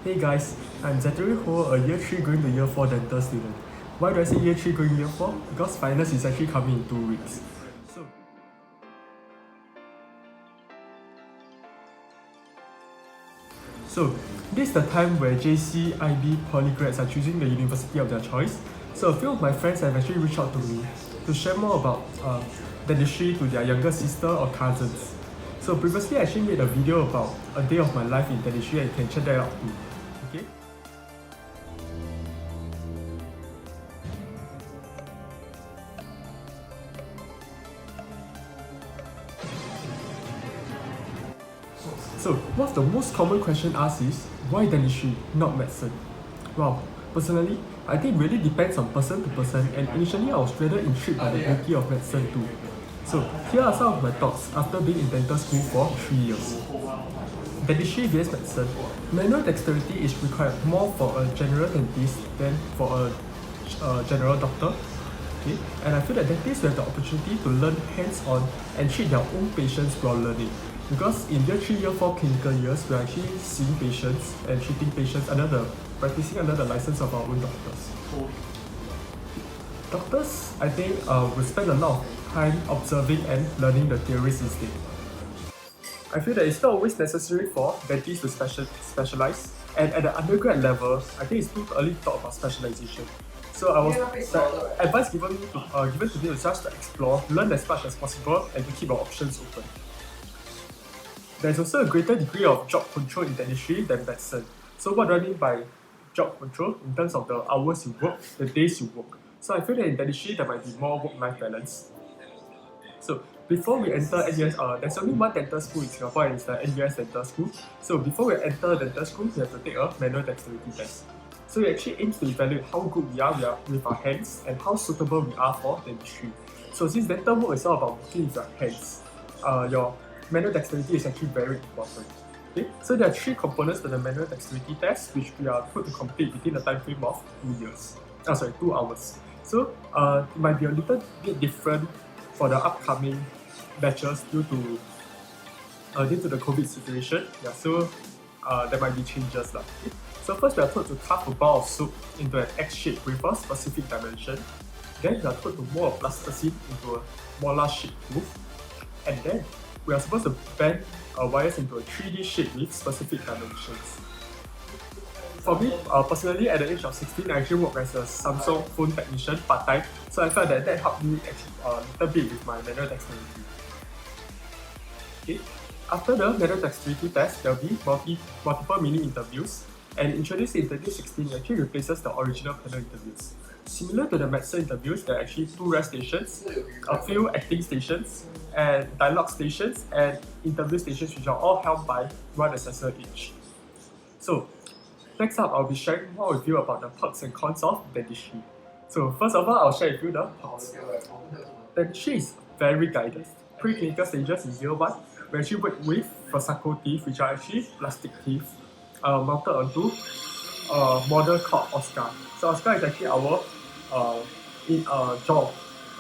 Hey guys, I'm Zachary Ho, a year 3 going to year 4 dental student. Why do I say year 3 going year 4? Because finals is actually coming in 2 weeks. So this is the time where JC, IB, Poly grads are choosing the university of their choice. So a few of my friends have actually reached out to me to share more about dentistry to their younger sister or cousins. So previously I actually made a video about a day of my life in dentistry and you can check that out too. Okay? So, what's the most common question asked is, why dentistry, not medicine? Well, personally, I think it really depends on person to person, and initially I was rather intrigued by the beauty of medicine too. So, here are some of my thoughts after being in dental school for 3 years. Dentistry vs medicine. Manual dexterity is required more for a general dentist than for a general doctor. Okay? And I feel that dentists have the opportunity to learn hands-on and treat their own patients while learning. Because in year 3, year 4 clinical years, we're actually seeing patients and treating patients practicing under the license of our own doctors. Doctors, I think, will spend a lot of time observing and learning the theories instead. I feel that it's not always necessary for dentists to specialize, and at the undergrad level, I think it's too early to talk about specialization. So the advice given to me was just to explore, learn as much as possible, and to keep our options open. There's also a greater degree of job control in dentistry than medicine. So what do I mean by job control? In terms of the hours you work, the days you work. So I feel that in dentistry there might be more work-life balance. So before we enter NUS, there's only one dental school in Singapore and it's the NUS Dental School. So before we enter dental school, we have to take a manual dexterity test. So it actually aims to evaluate how good we are with our hands and how suitable we are for dentistry. So since dental work is all about working with your hands, your manual dexterity is actually very important. Okay? So there are 3 components to the manual dexterity test which we are put to complete within the time frame of 2 hours. So it might be a little bit different for the upcoming batches due to the COVID situation. Yeah, so there might be changes. Okay? So first we are told to carve a bar of soup into an X-shape with a specific dimension. Then we are told to mold a plasticine into a molar shaped groove. And then we are supposed to bend wires into a 3D shape with specific dimensions. For me, personally, at the age of 16, I actually worked as a Samsung phone technician part-time, so I felt that helped me a little bit with my manual dexterity. Okay. After the manual dexterity test, there will be multiple mini interviews, and introduced in 2016 actually replaces the original panel interviews. Similar to the medicine interviews, there are actually 2 rest stations, a few acting stations, and dialogue stations, and interview stations which are all held by one assessor each. So, next up, I'll be sharing more with you about the perks and cons of dentistry. So, first of all, I'll share with you the perks. Dentistry is very guided. Pre-clinical stages in year 1, we actually work with Fossaco teeth, which are actually plastic teeth, mounted onto a model called Oscar. So Oscar is actually our jaw.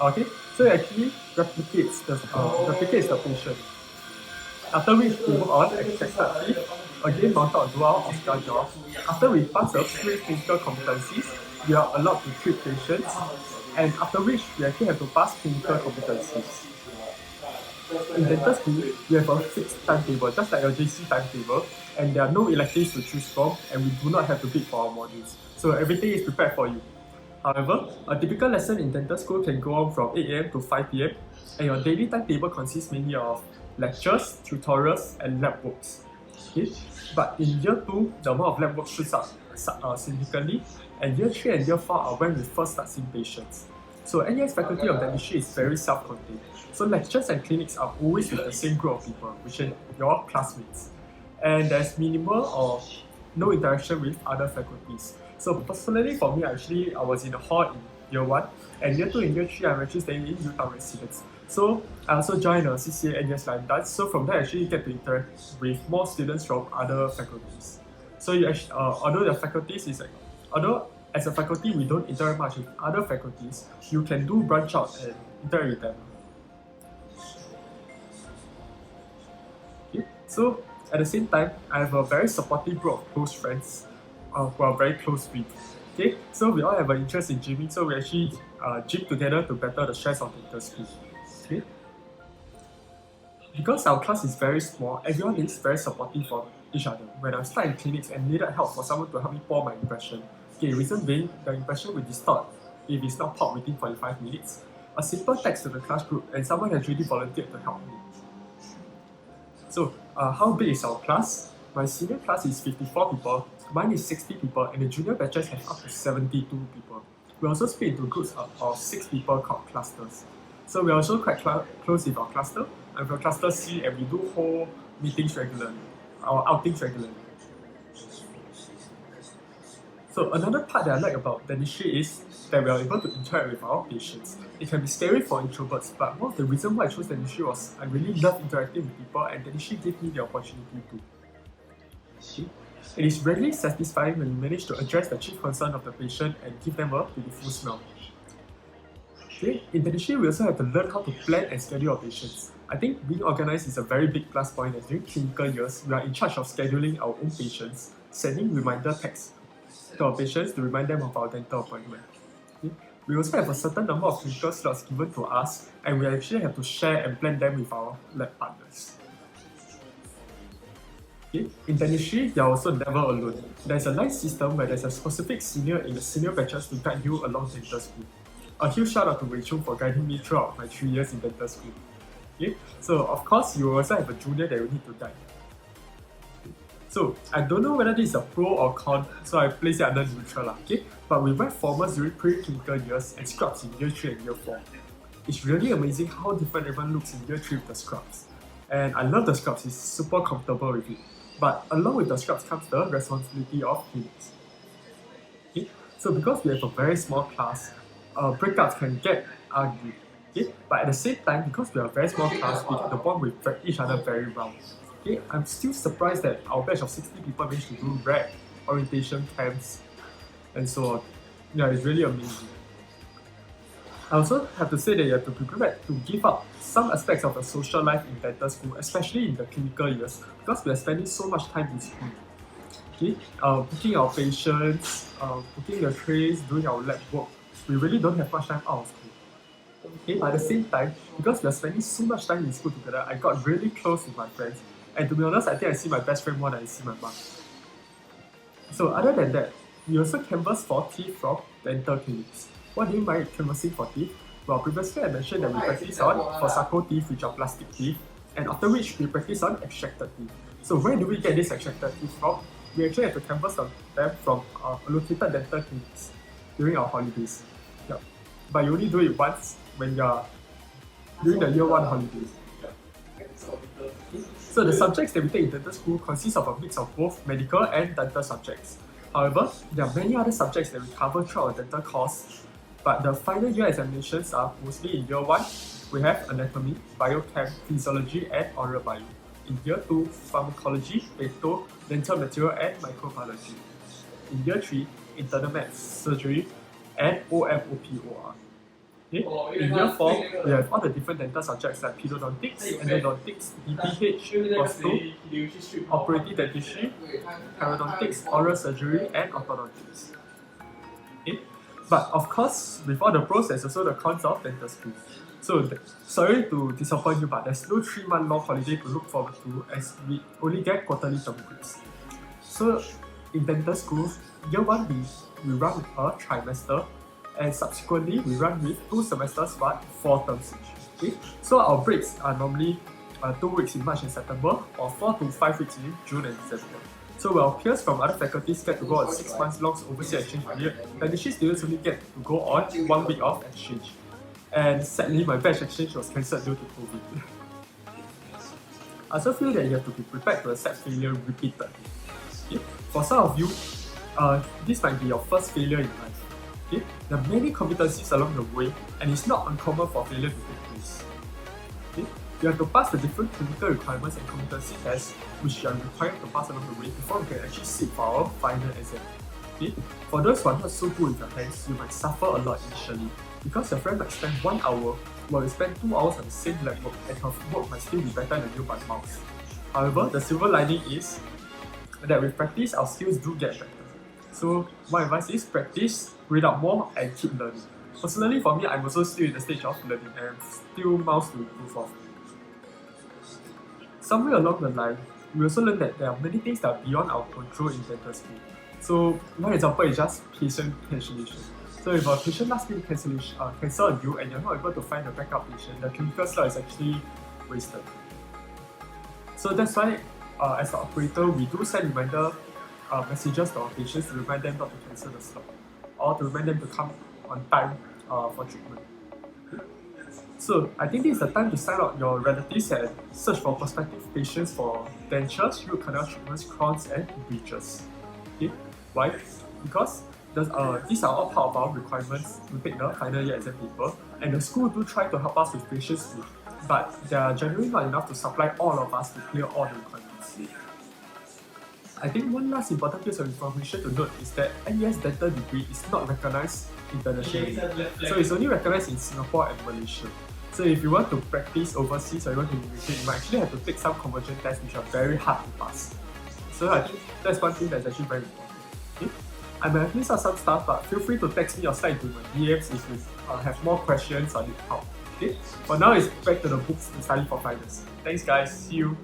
Okay, so it actually replicates the patient. After which we move on extracted teeth, again mounted onto our Oscar jaw. After we pass the pre-clinical competencies, we are allowed to treat patients, and after which we actually have to pass clinical competencies. In dental school, we have a fixed timetable, just like a JC timetable, and there are no electives to choose from, and we do not have to bid for our modules. So everything is prepared for you. However, a typical lesson in dental school can go on from 8 AM to 5 PM, and your daily timetable consists mainly of lectures, tutorials, and lab works. Okay? But in year 2, the amount of lab work shoots up significantly, and year 3 and year 4 are when we first start seeing patients. So NUS Faculty of Dentistry is very self-contained. So lectures and clinics are always with the same group of people, which are your classmates. And there's minimal or no interaction with other faculties. So personally for me, I was in a hall in year 1, and year 2 and year 3 I'm actually staying in UTown residence. So I also joined a CCA NUS Line Dance, so from there I actually get to interact with more students from other faculties. So you actually, although as a faculty we don't interact much with other faculties, you can do branch out and interact with them. Okay. So at the same time, I have a very supportive group of close friends who are very close with. Okay, so we all have an interest in gymming, so we actually gym together to battle the stress of dental school. Okay, because our class is very small, everyone is very supportive of each other. When I started in clinics and needed help for someone to help me pour my impression, okay, reason being the impression will distort if it's not popped within 45 minutes. A simple text to the class group and someone has really volunteered to help me. So, how big is our class? My senior class is 54 people, mine is 60 people, and the junior batches have up to 72 people. We also split into groups of 6 people called clusters. So we're also quite close with our cluster. I'm from cluster C and we do whole meetings regularly, our outings regularly. So another part that I like about dentistry is that we are able to interact with our patients. It can be scary for introverts, but one of the reasons why I chose dentistry was I really love interacting with people and dentistry gave me the opportunity to. It is really satisfying when you manage to address the chief concern of the patient and give them a beautiful smile. Okay, in dentistry, we also have to learn how to plan and schedule our patients. I think being organized is a very big plus point as during clinical years, we are in charge of scheduling our own patients, sending reminder texts to our patients to remind them of our dental appointment. Okay? We also have a certain number of clinical slots given to us and we actually have to share and plan them with our lab partners. Okay? In dentistry, you are also never alone. There's a nice system where there's a specific senior in the senior batches to guide you along dental school. A huge shout out to Rachel for guiding me throughout my 3 years in dental school. Okay? So of course, you also have a junior that you need to guide. So I don't know whether this is a pro or con, so I place it under neutral. Okay? But we wear formals during pre-clinical years and scrubs in year 3 and year 4. It's really amazing how different everyone looks in year 3 with the scrubs. And I love the scrubs, it's super comfortable with it. But along with the scrubs comes the responsibility of clinics. Okay? So because we have a very small class, breakouts can get ugly. Okay? But at the same time, because we are a very small class, we get to bond with each other very well. Okay? I'm still surprised that our batch of 60 people managed to do rag, orientation camps, and so on. Yeah, it's really amazing. I also have to say that you have to be prepared to give up some aspects of the social life in dental school, especially in the clinical years, because we are spending so much time in school. Okay? Booking our patients, booking the trays, doing our lab work, we really don't have much time out of school. Okay? But at the same time, because we are spending so much time in school together, I got really close with my friends. And to be honest, I think I see my best friend more than I see my mom. So other than that, we also canvass for teeth from dental clinics. What do you mean by canvassing for teeth? Well, previously I mentioned that we practice on Fosako teeth, which are plastic teeth, and after which we practice on extracted teeth. So where do we get these extracted teeth from? We actually have to canvass them from allocated dental clinics during our holidays. Yep. But you only do it once when you're during the year 1 holidays. So the subjects that we take in dental school consist of a mix of both medical and dental subjects. However, there are many other subjects that we cover throughout our dental course, but the final year examinations are mostly in year 1, we have anatomy, biochem, physiology and oral bio. In year 2, pharmacology, pato, dental material and microbiology. In year 3, internal medicine, surgery and OMOPOR. Okay? In year 4, we have all the different dental subjects like periodontics, endodontics, DPH, ortho, operative dentistry, periodontics, oral surgery and orthodontics. Okay? But of course, with all the pros, there's also the cons of dental school. So, sorry to disappoint you, but there's no 3-month long holiday to look forward to as we only get quarterly term breaks. So, in dental school, year 1 we run with a trimester, and subsequently we run with 2 semesters but 4 terms each. Okay? So our breaks are normally 2 weeks in March and September or 4 to 5 weeks in June and December. So our peers from other faculties get to go on 6 months long overseas exchange period, dentistry students only get to go on 1 week of exchange. And sadly, my batch exchange was cancelled due to COVID. I also feel that you have to be prepared to accept failure repeatedly. Okay? For some of you, this might be your first failure in life. Okay? There are many competencies along the way, and it's not uncommon for failure to take place. Okay? You have to pass the different clinical requirements and competency tests which you are required to pass along the way before you can actually sit for our final exam. Okay? For those who are not so good with your hands, you might suffer a lot initially because your friend might spend 1 hour while you spend 2 hours on the same lab work and her work might still be better than you by miles. However, the silver lining is that with practice, our skills do get better. So my advice is practice, read up more, and keep learning. Personally, for me, I'm also still in the stage of learning and still miles to improve of. Somewhere along the line, we also learned that there are many things that are beyond our control in dentistry. So one example is just patient cancellation. So if a patient last minute cancel on you and you're not able to find a backup patient, the clinical slot is actually wasted. So that's why as an operator, we do send reminder messages to our patients to remind them not to cancel the slot or to remind them to come on time for treatment. So I think this is the time to sign up your relatives and search for prospective patients for dentures, root canal treatments, crowns, and bridges. Okay, why? Because these are all part of our requirements to take the final year exam paper, and the school do try to help us with patients fee, but they are generally not enough to supply all of us to clear all the requirements. I think one last important piece of information to note is that NUS dental degree is not recognized internationally. So it's only recognized in Singapore and Malaysia. So if you want to practice overseas or you want to immigrate, you might actually have to take some conversion tests which are very hard to pass. So I think that's one thing that's actually very important. Okay? I might have missed out some stuff, but feel free to text me or slide into my DMs if you have more questions or need help. Okay? For now, it's back to the books and study for finals. Thanks guys, see you!